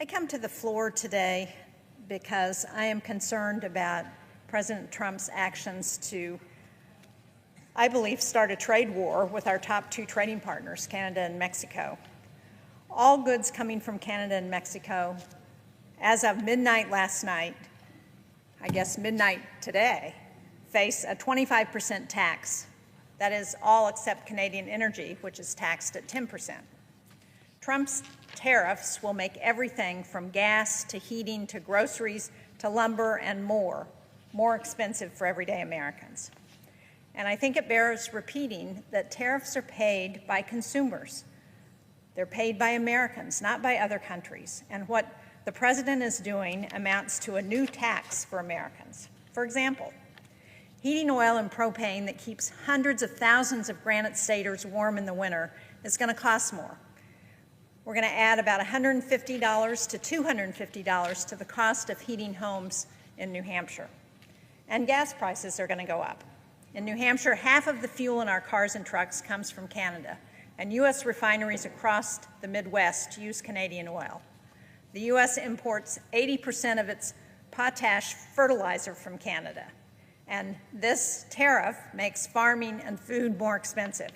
I come to the floor today because I am concerned about President Trump's actions to, I believe, start a trade war with our top two trading partners, Canada and Mexico. All goods coming from Canada and Mexico, as of midnight last night, I guess midnight today, face a 25% tax. That is all except Canadian energy, which is taxed at 10%. Trump's tariffs will make everything from gas to heating to groceries to lumber and more expensive for everyday Americans. And I think it bears repeating that tariffs are paid by consumers. They're paid by Americans, not by other countries. And what the president is doing amounts to a new tax for Americans. For example, heating oil and propane that keeps hundreds of thousands of Granite Staters warm in the winter is going to cost more. We're going to add about $150 to $250 to the cost of heating homes in New Hampshire. And gas prices are going to go up. In New Hampshire, half of the fuel in our cars and trucks comes from Canada, and U.S. refineries across the Midwest use Canadian oil. The U.S. imports 80% of its potash fertilizer from Canada, and this tariff makes farming and food more expensive.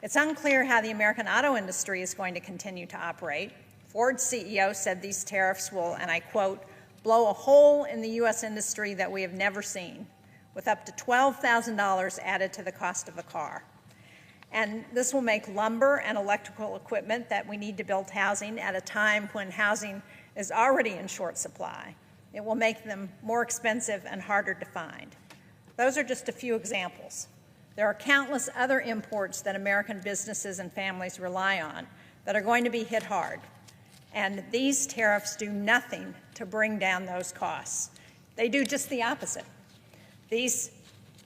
It's unclear how the American auto industry is going to continue to operate. Ford's CEO said these tariffs will, and I quote, blow a hole in the U.S. industry that we have never seen, with up to $12,000 added to the cost of a car. And this will make lumber and electrical equipment that we need to build housing at a time when housing is already in short supply. It will make them more expensive and harder to find. Those are just a few examples. There are countless other imports that American businesses and families rely on that are going to be hit hard. And these tariffs do nothing to bring down those costs. They do just the opposite. These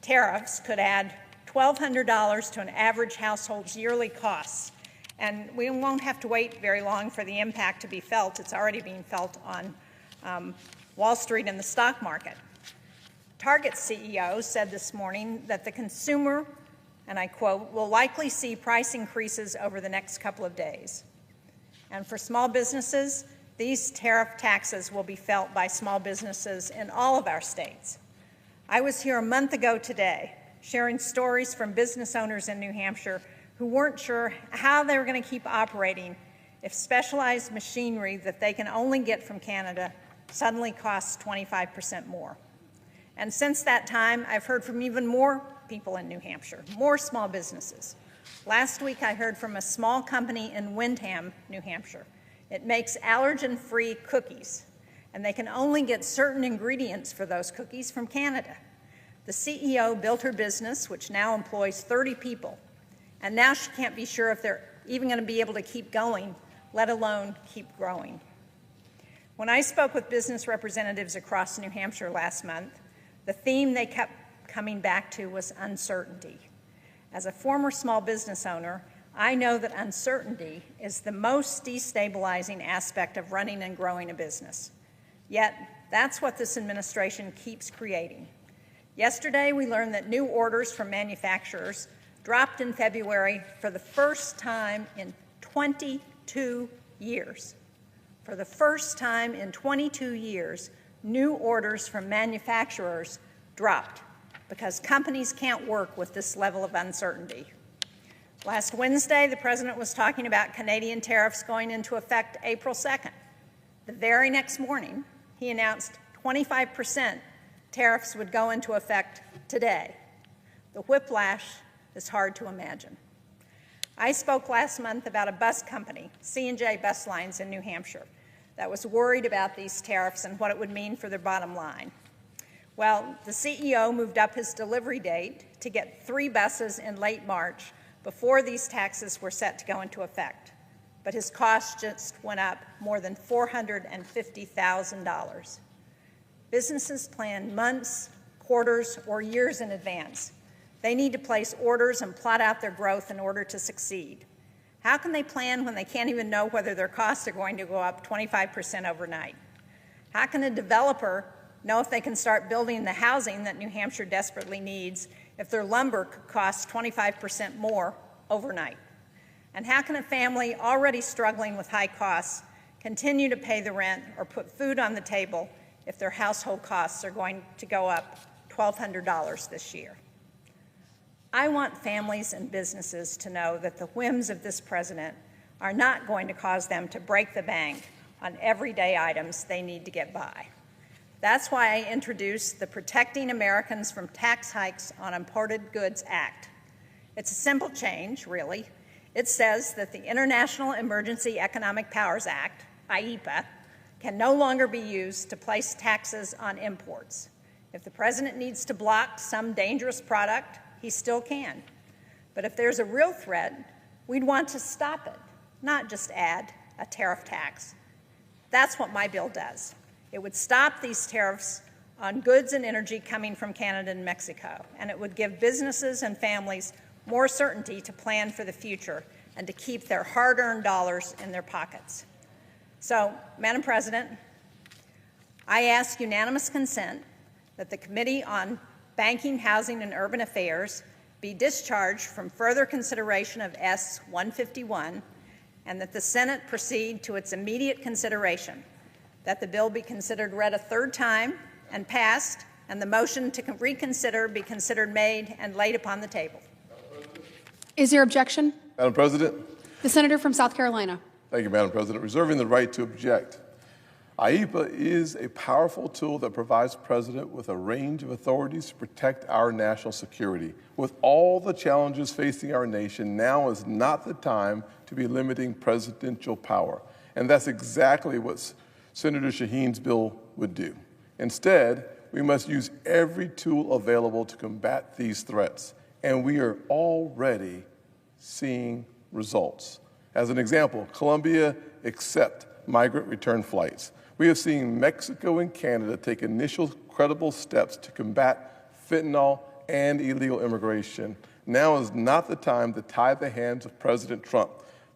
tariffs could add $1,200 to an average household's yearly costs. And we won't have to wait very long for the impact to be felt. It's already being felt on Wall Street and the stock market. Target's CEO said this morning that the consumer, and I quote, will likely see price increases over the next couple of days. And for small businesses, these tariff taxes will be felt by small businesses in all of our states. I was here a month ago today sharing stories from business owners in New Hampshire who weren't sure how they were going to keep operating if specialized machinery that they can only get from Canada suddenly costs 25% more. And since that time, I've heard from even more people in New Hampshire, more small businesses. Last week, I heard from a small company in Windham, New Hampshire. It makes allergen-free cookies, and they can only get certain ingredients for those cookies from Canada. The CEO built her business, which now employs 30 people, and now she can't be sure if they're even going to be able to keep going, let alone keep growing. When I spoke with business representatives across New Hampshire last month, the theme they kept coming back to was uncertainty. As a former small business owner, I know that uncertainty is the most destabilizing aspect of running and growing a business. Yet, that's what this administration keeps creating. Yesterday, we learned that new orders from manufacturers dropped in February for the first time in 22 years. For the first time in 22 years, new orders from manufacturers dropped because companies can't work with this level of uncertainty. Last Wednesday, the president was talking about Canadian tariffs going into effect April 2nd. The very next morning, he announced 25% tariffs would go into effect today. The whiplash is hard to imagine. I spoke last month about a bus company, C&J Bus Lines in New Hampshire, that was worried about these tariffs and what it would mean for their bottom line. Well, the CEO moved up his delivery date to get 3 buses in late March before these taxes were set to go into effect. But his costs just went up more than $450,000. Businesses plan months, quarters, or years in advance. They need to place orders and plot out their growth in order to succeed. How can they plan when they can't even know whether their costs are going to go up 25% overnight? How can a developer know if they can start building the housing that New Hampshire desperately needs if their lumber costs 25% more overnight? And how can a family already struggling with high costs continue to pay the rent, or put food on the table if their household costs are going to go up $1,200 this year. I want families and businesses to know that the whims of this president are not going to cause them to break the bank on everyday items they need to get by. That's why I introduced the Protecting Americans from Tax Hikes on Imported Goods Act. It's a simple change, really. It says that the International Emergency Economic Powers Act, IEPA, can no longer be used to place taxes on imports. If the president needs to block some dangerous product, he still can. But if there's a real threat, we'd want to stop it, not just add a tariff tax. That's what my bill does. It would stop these tariffs on goods and energy coming from Canada and Mexico, and it would give businesses and families more certainty to plan for the future and to keep their hard-earned dollars in their pockets. So, Madam President, I ask unanimous consent that the Committee on Banking, Housing, and Urban Affairs be discharged from further consideration of S-151, and that the Senate proceed to its immediate consideration, that the bill be considered read a third time and passed, and the motion to reconsider be considered made and laid upon the table. Is there objection? Madam President. The senator from South Carolina. Thank you, Madam President. Reserving the right to object. IEPA is a powerful tool that provides the President with a range of authorities to protect our national security. With all the challenges facing our nation, now is not the time to be limiting presidential power. And that's exactly what Senator Shaheen's bill would do. Instead, we must use every tool available to combat these threats. And we are already seeing results. As an example, Colombia accepts migrant return flights. We have seen Mexico and Canada take initial credible steps to combat fentanyl and illegal immigration. Now is not the time to tie the hands of President Trump.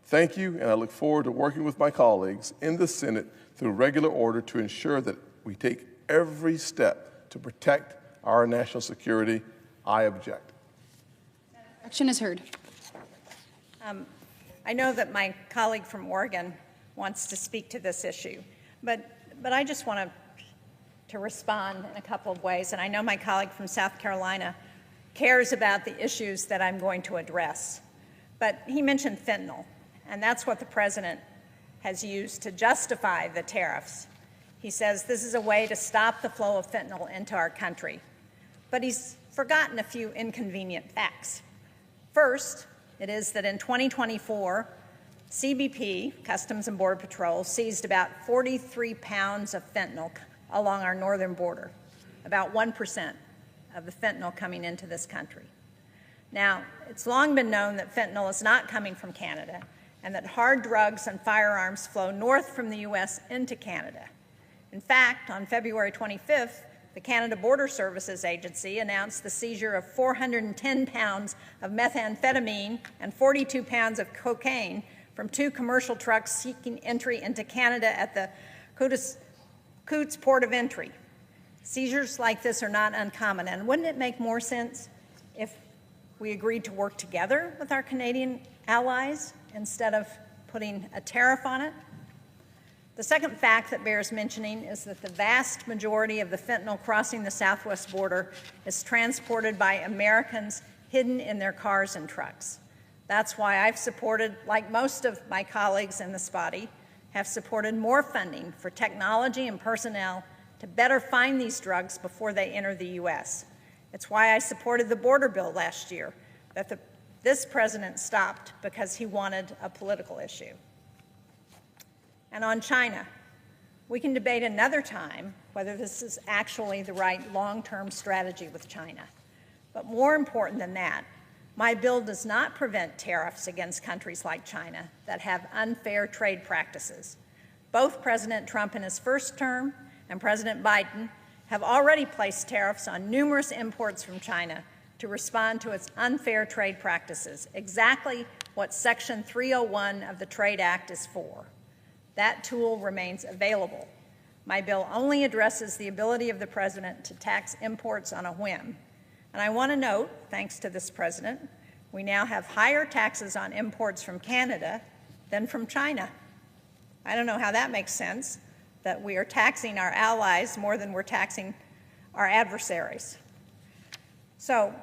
Thank you, and I look forward to working with my colleagues in the Senate through regular order to ensure that we take every step to protect our national security. I object. Objection is heard. I know that my colleague from Oregon wants to speak to this issue, but I just want to respond in a couple of ways, and I know my colleague from South Carolina cares about the issues that I'm going to address. But he mentioned fentanyl, and that's what the president has used to justify the tariffs. He says this is a way to stop the flow of fentanyl into our country. But he's forgotten a few inconvenient facts. First, it is that in 2024, CBP, Customs and Border Patrol, seized about 43 pounds of fentanyl along our northern border, about 1% of the fentanyl coming into this country. Now, it's long been known that fentanyl is not coming from Canada and that hard drugs and firearms flow north from the U.S. into Canada. In fact, on February 25th, the Canada Border Services Agency announced the seizure of 410 pounds of methamphetamine and 42 pounds of cocaine from 2 commercial trucks seeking entry into Canada at the Coutts Port of Entry. Seizures like this are not uncommon, and wouldn't it make more sense if we agreed to work together with our Canadian allies instead of putting a tariff on it? The second fact that bears mentioning is that the vast majority of the fentanyl crossing the southwest border is transported by Americans hidden in their cars and trucks. That's why I've supported, like most of my colleagues in this body, have supported more funding for technology and personnel to better find these drugs before they enter the U.S. It's why I supported the border bill last year that this president stopped because he wanted a political issue. And on China, we can debate another time whether this is actually the right long-term strategy with China. But more important than that, my bill does not prevent tariffs against countries like China that have unfair trade practices. Both President Trump in his first term and President Biden have already placed tariffs on numerous imports from China to respond to its unfair trade practices, exactly what Section 301 of the Trade Act is for. That tool remains available. My bill only addresses the ability of the president to tax imports on a whim. And I want to note, thanks to this president, we now have higher taxes on imports from Canada than from China. I don't know how that makes sense, that we are taxing our allies more than we're taxing our adversaries. So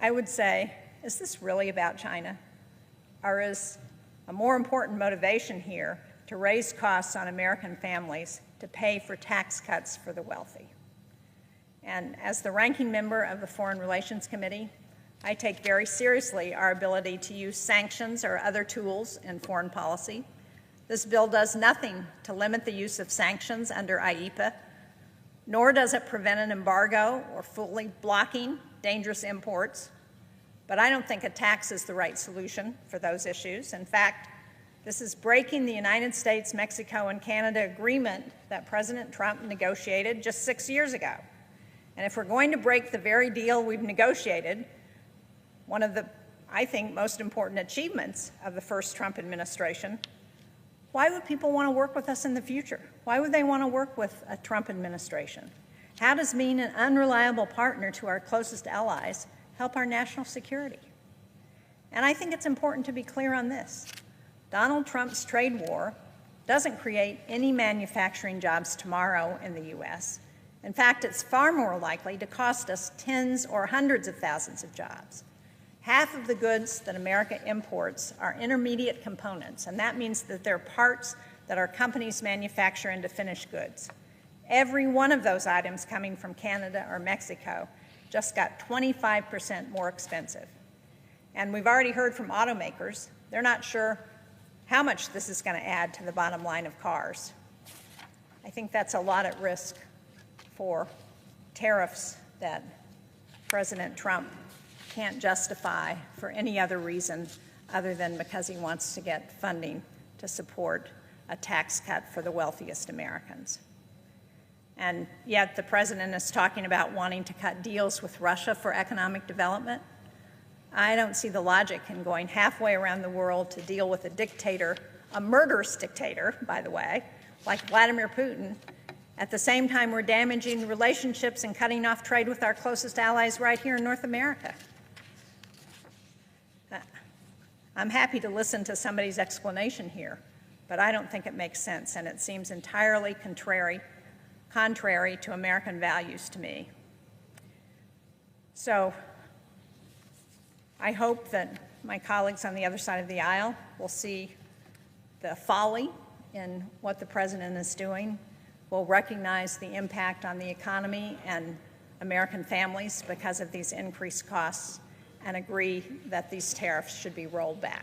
I would say, is this really about China? Or is a more important motivation here to raise costs on American families to pay for tax cuts for the wealthy? And as the ranking member of the Foreign Relations Committee, I take very seriously our ability to use sanctions or other tools in foreign policy. This bill does nothing to limit the use of sanctions under IEEPA, nor does it prevent an embargo or fully blocking dangerous imports. But I don't think a tax is the right solution for those issues. In fact, this is breaking the United States, Mexico, and Canada agreement that President Trump negotiated just 6 years ago. And if we're going to break the very deal we've negotiated, one of the, I think, most important achievements of the first Trump administration, why would people want to work with us in the future? Why would they want to work with a Trump administration? How does being an unreliable partner to our closest allies help our national security? And I think it's important to be clear on this. Donald Trump's trade war doesn't create any manufacturing jobs tomorrow in the U.S. In fact, it's far more likely to cost us tens or hundreds of thousands of jobs. Half of the goods that America imports are intermediate components, and that means that they're parts that our companies manufacture into finished goods. Every one of those items coming from Canada or Mexico just got 25% more expensive. And we've already heard from automakers, they're not sure how much this is going to add to the bottom line of cars. I think that's a lot at risk for tariffs that President Trump can't justify for any other reason other than because he wants to get funding to support a tax cut for the wealthiest Americans. And yet the president is talking about wanting to cut deals with Russia for economic development. I don't see the logic in going halfway around the world to deal with a dictator, a murderous dictator, by the way, like Vladimir Putin. At the same time, we're damaging relationships and cutting off trade with our closest allies right here in North America. I'm happy to listen to somebody's explanation here, but I don't think it makes sense, and it seems entirely contrary to American values to me. So I hope that my colleagues on the other side of the aisle will see the folly in what the president is doing, will recognize the impact on the economy and American families because of these increased costs, and agree that these tariffs should be rolled back.